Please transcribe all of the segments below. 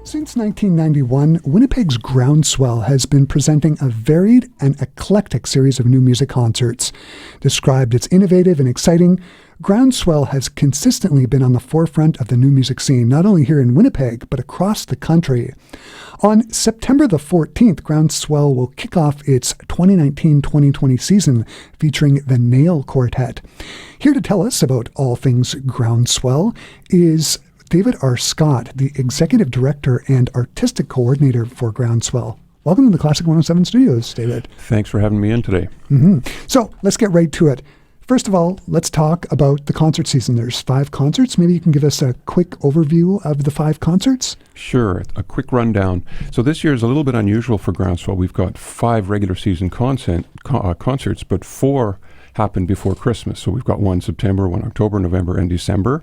Since 1991, Winnipeg's GroundSwell has been presenting a varied and eclectic series of new music concerts. Described as innovative and exciting, GroundSwell has consistently been on the forefront of the new music scene, not only here in Winnipeg, but across the country. On September the 14th, GroundSwell will kick off its 2019-2020 season featuring the Nail Quartet. Here to tell us about all things GroundSwell is David R. Scott, the Executive Director and Artistic Coordinator for GroundSwell. Welcome to the Classic 107 Studios, David. Thanks for having me in today. So let's get right to it. First of all, let's talk about the concert season. There's 5 concerts. Maybe you can give us a quick overview of the 5 concerts? Sure, a quick rundown. So this year is a little bit unusual for GroundSwell. We've got 5 regular season concerts, but 4 happen before Christmas. So we've got one September, one October, November, and December.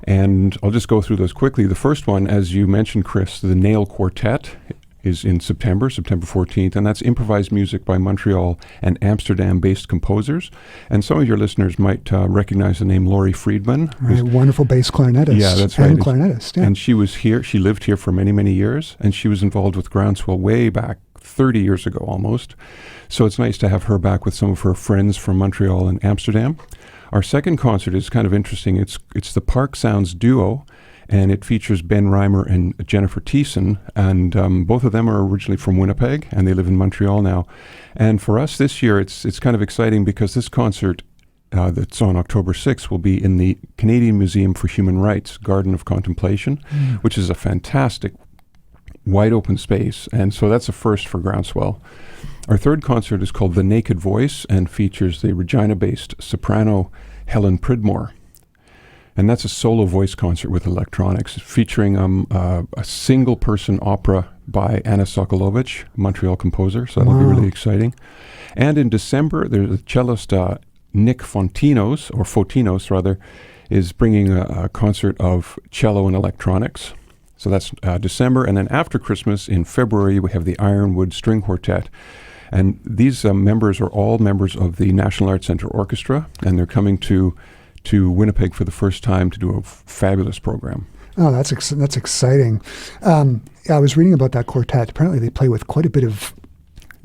And I'll just go through those quickly. The first one, as you mentioned, Chris, the Nail Quartet is in September 14th, and that's improvised music by Montreal and Amsterdam-based composers. And some of your listeners might recognize the name Laurie Friedman. Right, wonderful bass clarinetist. Yeah, that's right. And clarinetist, yeah. And she was here, she lived here for many, many years, and she was involved with GroundSwell way back 30 years ago almost. So it's nice to have her back with some of her friends from Montreal and Amsterdam. Our second concert is kind of interesting. It's the Park Sounds Duo, and it features Ben Reimer and Jennifer Thiessen, and both of them are originally from Winnipeg, and they live in Montreal now. And for us this year, it's kind of exciting because this concert that's on October 6th will be in the Canadian Museum for Human Rights, Garden of Contemplation, which is a fantastic wide open space, and so that's a first for GroundSwell. Our third concert is called The Naked Voice and features the Regina-based soprano Helen Pridmore. And that's a solo voice concert with electronics featuring a single-person opera by Anna Sokolovich, Montreal composer, so that'll be really exciting. And in December, there's a cellist Nick Fotinos, is bringing a concert of cello and electronics. So that's December. And then after Christmas, in February, we have the Ironwood String Quartet. And these members are all members of the National Arts Centre Orchestra, and they're coming to Winnipeg for the first time to do a fabulous program. Oh, that's exciting. I was reading about that quartet. Apparently they play with quite a bit of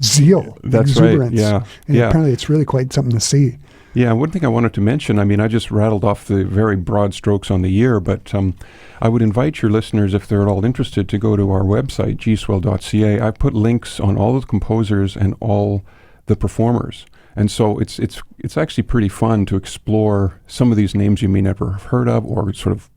zeal. That's exuberance. Right, And apparently it's really quite something to see. Yeah, one thing I wanted to mention, I just rattled off the very broad strokes on the year, but I would invite your listeners, if they're at all interested, to go to our website, gswell.ca. I've put links on all the composers and all the performers. And so it's actually pretty fun to explore some of these names you may never have heard of or sort of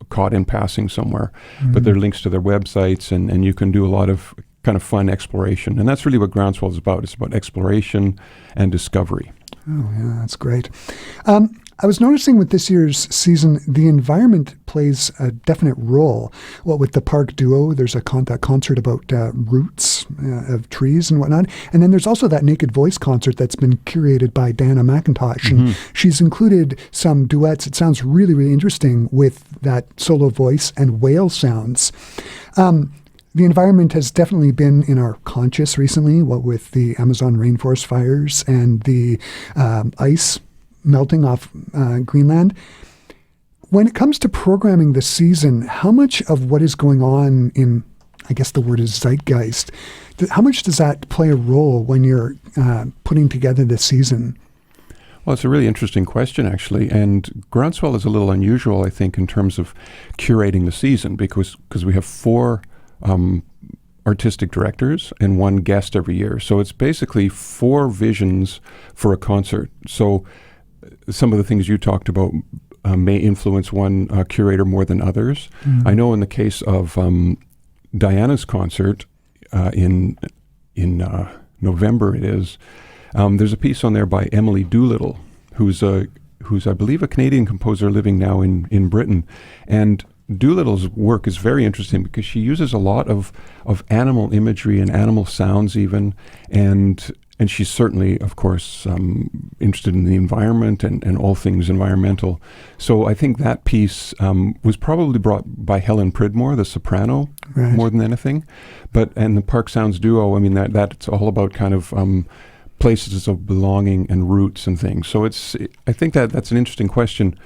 caught in passing somewhere. But there are links to their websites, and you can do a lot of kind of fun exploration. And that's really what GroundSwell is about. It's about exploration and discovery. Oh, yeah, that's great. I was noticing with this year's season, the environment plays a definite role. Well, with the Park Duo, there's a concert about roots of trees and whatnot. And then there's also that Naked Voice concert that's been curated by Diana McIntosh. And she's included some duets. It sounds really, really interesting with that solo voice and whale sounds. The environment has definitely been in our conscious recently, what with the Amazon rainforest fires and the ice melting off Greenland. When it comes to programming the season, how much of what is going on in, I guess the word is Zeitgeist, how much does that play a role when you're putting together the season? Well, it's a really interesting question, actually. And GroundSwell is a little unusual, I think, in terms of curating the season because we have 4 artistic directors and 1 guest every year. So it's basically 4 visions for a concert. So some of the things you talked about may influence one curator more than others. I know in the case of Diana's concert in November it is, there's a piece on there by Emily Doolittle, who's I believe a Canadian composer living now in Britain. And Doolittle's work is very interesting because she uses a lot of animal imagery and animal sounds even, and she's certainly, of course, interested in the environment and all things environmental. So I think that piece was probably brought by Helen Pridmore, the soprano, more than anything. And the Park Sounds Duo, that's all about kind of places of belonging and roots and things. So I think that's an interesting question.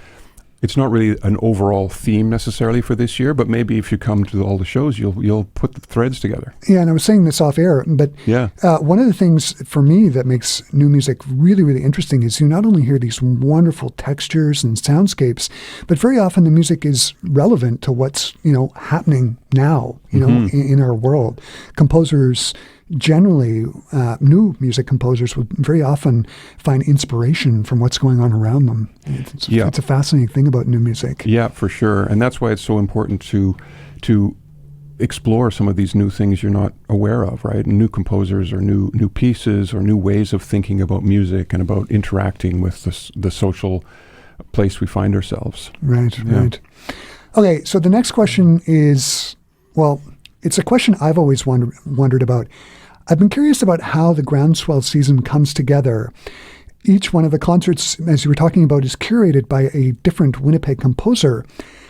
it's not really an overall theme necessarily for this year, but maybe if you come to all the shows, you'll put the threads together. Yeah, and I was saying this off air, but Yeah. One of the things for me that makes new music really, really interesting is you not only hear these wonderful textures and soundscapes, but very often the music is relevant to what's, happening now, in our world. Composers generally, new music composers would very often find inspiration from what's going on around them. It's a fascinating thing about new music. Yeah, for sure. And that's why it's so important to explore some of these new things you're not aware of, right? New composers or new pieces or new ways of thinking about music and about interacting with the social place we find ourselves. Right. Okay, so the next question is, it's a question I've always wondered about. I've been curious about how the GroundSwell season comes together. Each one of the concerts, as you were talking about, is curated by a different Winnipeg composer.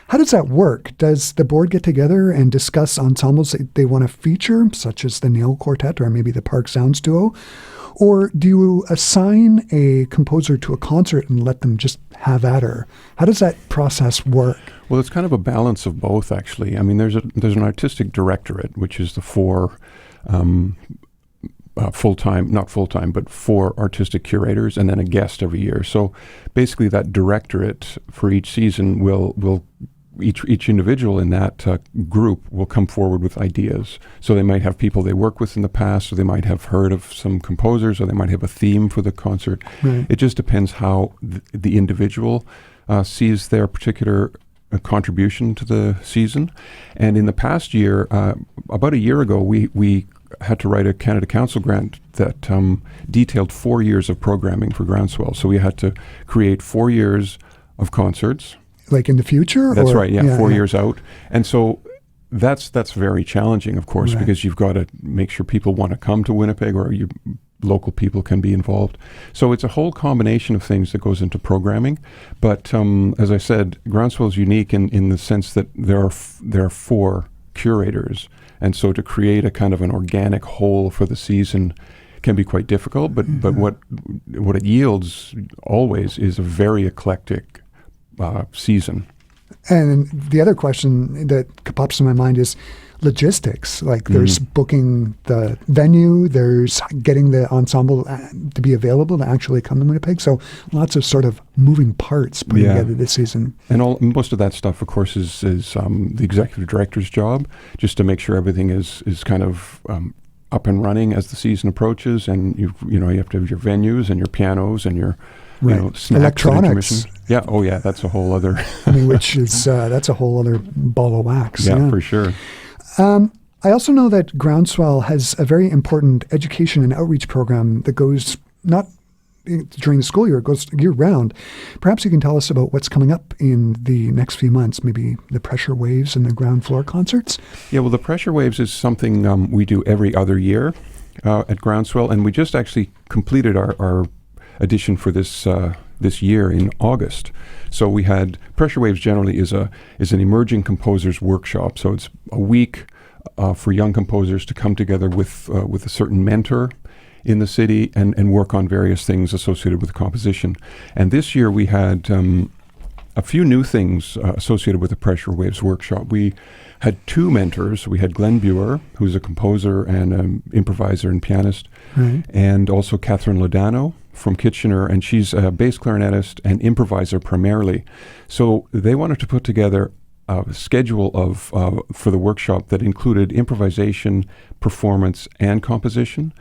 How does that work? Does the board get together and discuss ensembles that they want to feature, such as the Nail Quartet or maybe the Park Sounds Duo? Or do you assign a composer to a concert and let them just have at her? How does that process work? Well, it's kind of a balance of both, actually. I mean, there's an artistic directorate, which is the four not full-time, but 4 artistic curators, and then a guest every year. So basically that directorate for each season will each individual in that group will come forward with ideas. So they might have people they work with in the past, or they might have heard of some composers, or they might have a theme for the concert. Right. It just depends how the individual sees their particular contribution to the season. And in the past year, about a year ago, we had to write a Canada Council grant that detailed 4 years of programming for GroundSwell. So we had to create 4 years of concerts. Like in the future? That's right, yeah, 4 years out. And so that's very challenging, of course, right, because you've got to make sure people want to come to Winnipeg, or local people can be involved. So it's a whole combination of things that goes into programming. But as I said, GroundSwell is unique in the sense that there are 4 curators. And so to create a kind of an organic whole for the season can be quite difficult. But what it yields always is a very eclectic season. And the other question that pops in my mind is logistics. Like there's booking the venue, there's getting the ensemble to be available to actually come to Winnipeg. So lots of sort of moving parts putting together this season. And most of that stuff, of course, is the executive director's job, just to make sure everything is kind of up and running as the season approaches. And you have to have your venues and your pianos and your snacks, electronics. Yeah. Oh, yeah. That's a whole other. Which is that's a whole other ball of wax. Yeah, for sure. I also know that GroundSwell has a very important education and outreach program that goes not during the school year, it goes year round. Perhaps you can tell us about what's coming up in the next few months, maybe the Pressure Waves and the Ground Floor concerts. Yeah, well, the Pressure Waves is something we do every other year at GroundSwell, and we just actually completed our edition for this year in August. So we had Pressure Waves generally is an emerging composers workshop. So it's a week for young composers to come together with a certain mentor in the city and work on various things associated with composition. And this year we had a few new things associated with the Pressure Waves workshop. We had 2 mentors. We had Glenn Buer, who's a composer and an improviser and pianist, right, and also Catherine Lodano from Kitchener, and she's a bass clarinetist and improviser primarily. So they wanted to put together a schedule for the workshop that included improvisation, performance, and composition.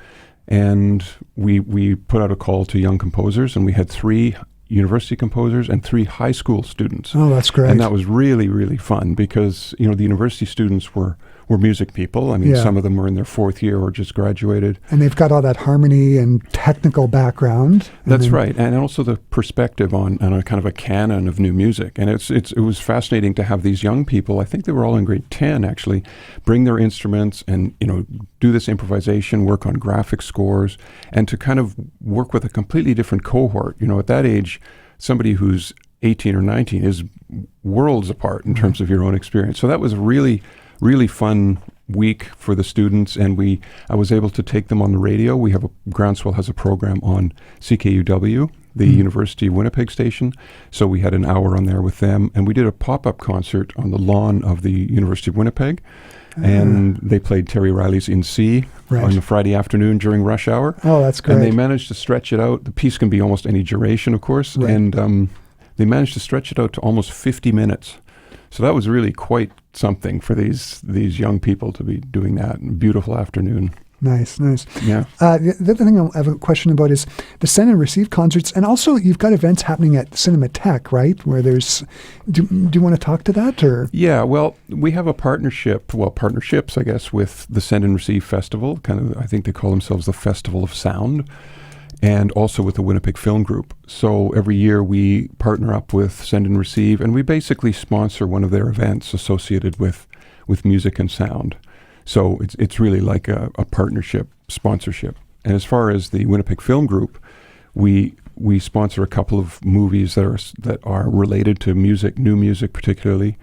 And we put out a call to young composers, and we had 3 university composers and 3 high school students. Oh, that's great. And that was really, really fun because, the university students were music people. I mean, some of them were in their 4th year or just graduated. And they've got all that harmony and technical background. That's right. And also the perspective on a kind of a canon of new music. And it was fascinating to have these young people, I think they were all in grade 10 actually, bring their instruments and, do this improvisation, work on graphic scores, and to kind of work with a completely different cohort. At that age, somebody who's 18 or 19 is worlds apart in terms of your own experience. So that was a really, really fun week for the students, and I was able to take them on the radio. GroundSwell has a program on CKUW the University of Winnipeg station. So we had an hour on there with them, and we did a pop-up concert on the lawn of the University of Winnipeg. And they played Terry Riley's In C on a Friday afternoon during rush hour. Oh, that's great. And they managed to stretch it out. The piece can be almost any duration, of course. Right. And they managed to stretch it out to almost 50 minutes. So that was really quite something for these young people to be doing that. Beautiful afternoon. Nice. Yeah. The other thing I have a question about is the send and receive concerts, and also you've got events happening at Cinematheque, right? Where there's, do you want to talk to that, or? Yeah, well, we have a partnerships, I guess, with the Send and Receive Festival. I think they call themselves the Festival of Sound, and also with the Winnipeg Film Group. So every year we partner up with Send and Receive, and we basically sponsor one of their events associated with music and sound. So it's really like a partnership sponsorship. And as far as the Winnipeg Film Group, we sponsor a couple of movies that are related to music, new music particularly,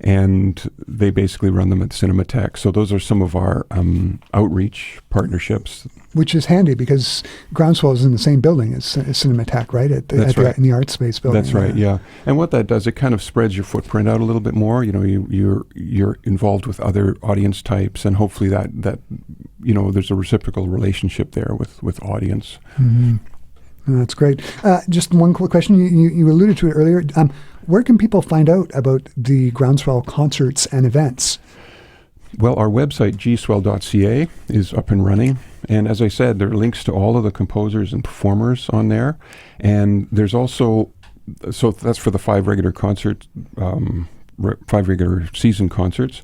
and they basically run them at Cinematheque. So those are some of our outreach partnerships. Which is handy because GroundSwell is in the same building as Cinematheque, right? In the Art Space building. That's right, yeah. And what that does, it kind of spreads your footprint out a little bit more. You know, you're involved with other audience types, and hopefully that there's a reciprocal relationship there with audience. Mm-hmm. That's great. Just one quick question. You alluded to it earlier. Where can people find out about the GroundSwell concerts and events? Well, our website, gswell.ca, is up and running. And as I said, there are links to all of the composers and performers on there. And there's also, so that's for the 5 regular concerts, 5 regular season concerts.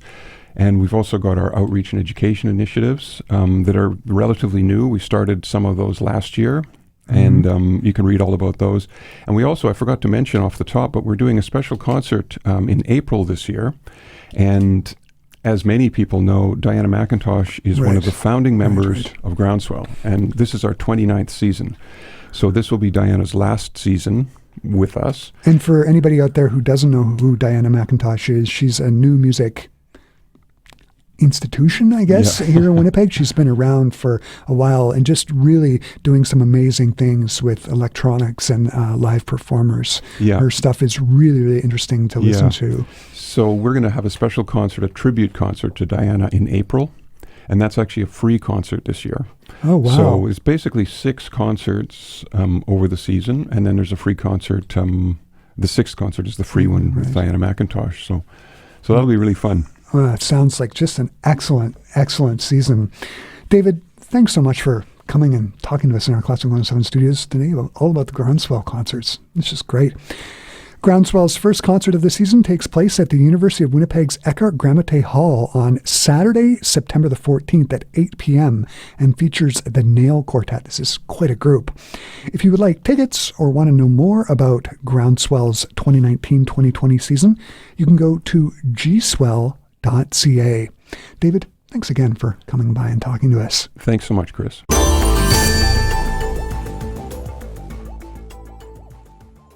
And we've also got our outreach and education initiatives that are relatively new. We started some of those last year. And you can read all about those. And we also, I forgot to mention off the top, but we're doing a special concert in April this year. And as many people know, Diana McIntosh is one of the founding members of GroundSwell. And this is our 29th season. So this will be Diana's last season with us. And for anybody out there who doesn't know who Diana McIntosh is, she's a new music institution, I guess, here in Winnipeg. She's been around for a while and just really doing some amazing things with electronics and live performers. Yeah. Her stuff is really, really interesting to listen to. So we're going to have a special concert, a tribute concert to Diana in April, and that's actually a free concert this year. Oh, wow. So it's basically 6 concerts over the season, and then there's a free concert. The 6th concert is the free one with Diana McIntosh. So that'll be really fun. Well, it sounds like just an excellent, excellent season. David, thanks so much for coming and talking to us in our Classic 107 studios today all about the GroundSwell concerts. It's just great. GroundSwell's first concert of the season takes place at the University of Winnipeg's Eckhart Gramate Hall on Saturday, September the 14th at 8 p.m. and features the Nail Quartet. This is quite a group. If you would like tickets or want to know more about GroundSwell's 2019-2020 season, you can go to gswell.ca. David, thanks again for coming by and talking to us. Thanks so much, Chris.